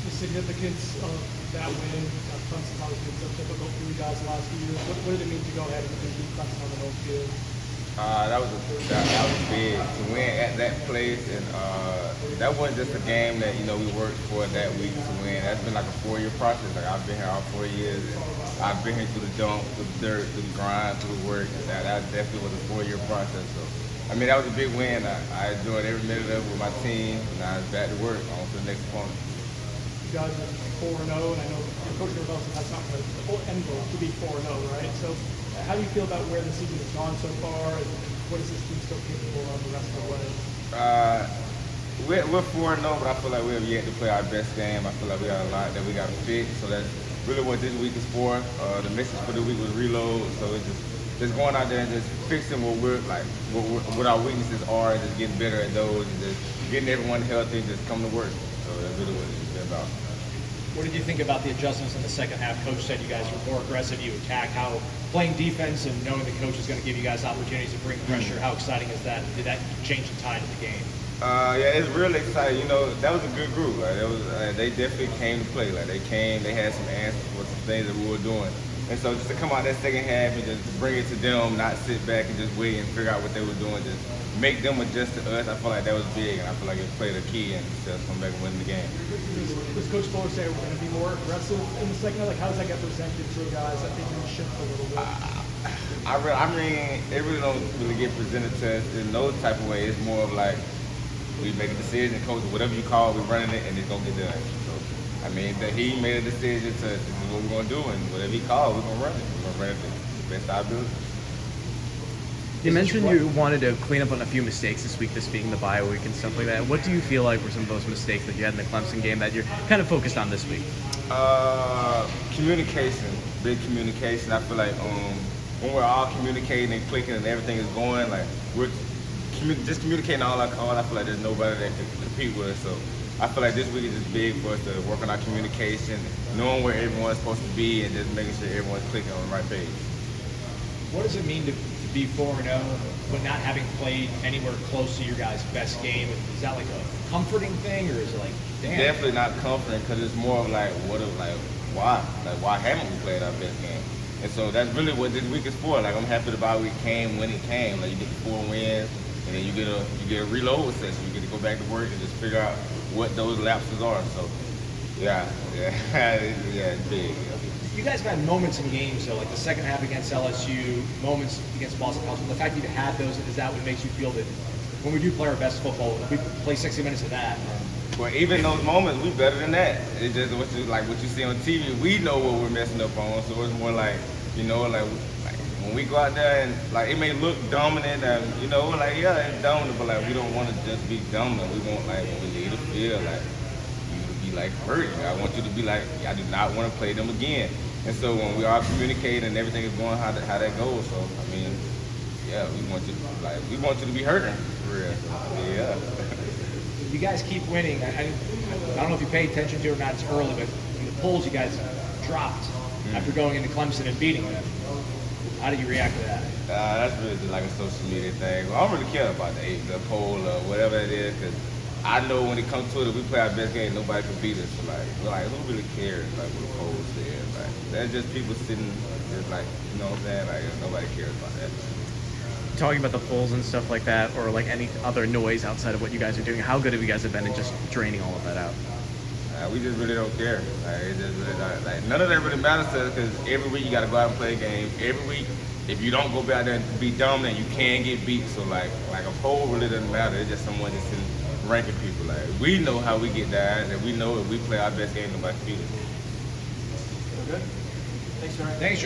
the significance of that win? Clemson's obviously been so difficult for you guys the last few years. What did it mean to go ahead and beat Clemson on the home field? That was big to win at that place, and that wasn't just a game that we worked for that week to win. That's been like a 4-year process. Like I've been here all 4 years, and I've been here through the dump, through the dirt, through the grind, through the work. And that definitely was a 4-year process. So I mean, that was a big win. I enjoyed every minute of it with my team, and I was back to work on to the next opponent. You guys are 4-0, and I know your coach also has not the whole end goal to be 4-0, right? So how do you feel about where the season has gone so far, and what is this team still capable of the rest of the way? We're 4-0, but I feel like we have yet to play our best game. I feel like we got a lot that we got to fix. So that's really what this week is for. The message for the week was reload. So it's just going out there and just fixing what our weaknesses are, and just getting better at those, and just getting everyone healthy, and just coming to work. So that's really what it's been about. What did you think about the adjustments in the second half? Coach said you guys were more aggressive, you attack. How playing defense and knowing the coach is going to give you guys opportunities to bring pressure, how exciting is that? Did that change the tide of the game? Yeah, it's really exciting. That was a good group. They definitely came to play. They came, they had some answers for some things that we were doing. And so just to come out that second half and just bring it to them, not sit back and just wait and figure out what they were doing, just make them adjust to us, I feel like that was big, and I feel like it played a key in us come back and win the game. Does Coach Fuller say we're going to be more aggressive in the second half? Like, how does that get presented to you guys? I think you shift a little bit. I mean, it really don't really get presented to us in those type of ways. It's more of like, we make a decision, coach, whatever you call, we're running it, and it's going to get done. So, I mean, that he made a decision to this is what we're going to do, and whatever he called, we're going to run it. We're going to run it to the best of our ability. You mentioned you wanted to clean up on a few mistakes this week, this being the bye week and stuff like that. What do you feel like were some of those mistakes that you had in the Clemson game that you're kind of focused on this week? Communication, big communication. I feel like when we're all communicating and clicking and everything is going, like we're just communicating all our calls, I feel like there's nobody that can compete with us. So I feel like this week is just big for us to work on our communication, knowing where everyone's supposed to be, and just making sure everyone's clicking on the right page. What does it mean to be 4-0, but not having played anywhere close to your guys' best game? Is that like a comforting thing, or is it like, damn? Definitely not comforting, because it's more of like, why? Like, why haven't we played our best game? And so that's really what this week is for. Like, I'm happy the bye week came when it came. Like, you get the 4 wins, and then you get a reload session. You get to go back to work and just figure out what those lapses are. So, yeah, it's big. You guys have had moments in games, though, like the second half against LSU, moments against Boston College. The fact that you've had those, is that what makes you feel that when we do play our best football, we play 60 minutes of that? Well, even those moments, we better than that. It's just what you see on TV. We know what we're messing up on, so it's more like, like when we go out there and like it may look dominant, and yeah, it's dominant, but like we don't want to just be dominant. We want like when we leave the field, like you to be like hurting. I want you to be like, I do not want to play them again. And so when we are communicating and everything is going how that goes, so I mean, yeah, we want you to be hurting for real. So, yeah. You guys keep winning. I don't know if you pay attention to it or not. It's early, but in the polls, you guys dropped after going into Clemson and beating them. How do you react to that? That's really just like a social media thing. Well, I don't really care about the poll or whatever it is, because I know when it comes to it, if we play our best game, nobody can beat us. So we're like, who really cares like what the poll says? Like, that's just people sitting just like, you know what I'm saying? Like, nobody cares about that. Talking about the polls and stuff like that, or like any other noise outside of what you guys are doing, how good have you guys been in just draining all of that out? We just really don't care. It just really not, none of that really matters to us, because every week you got to go out and play a game. Every week, if you don't go out there and be dominant, you can get beat. So like a poll really doesn't matter. It's just someone just ranking people. Like, we know how we get down, and we know if we play our best game, nobody can beat us. Good. Thanks, Jarrian. Thanks,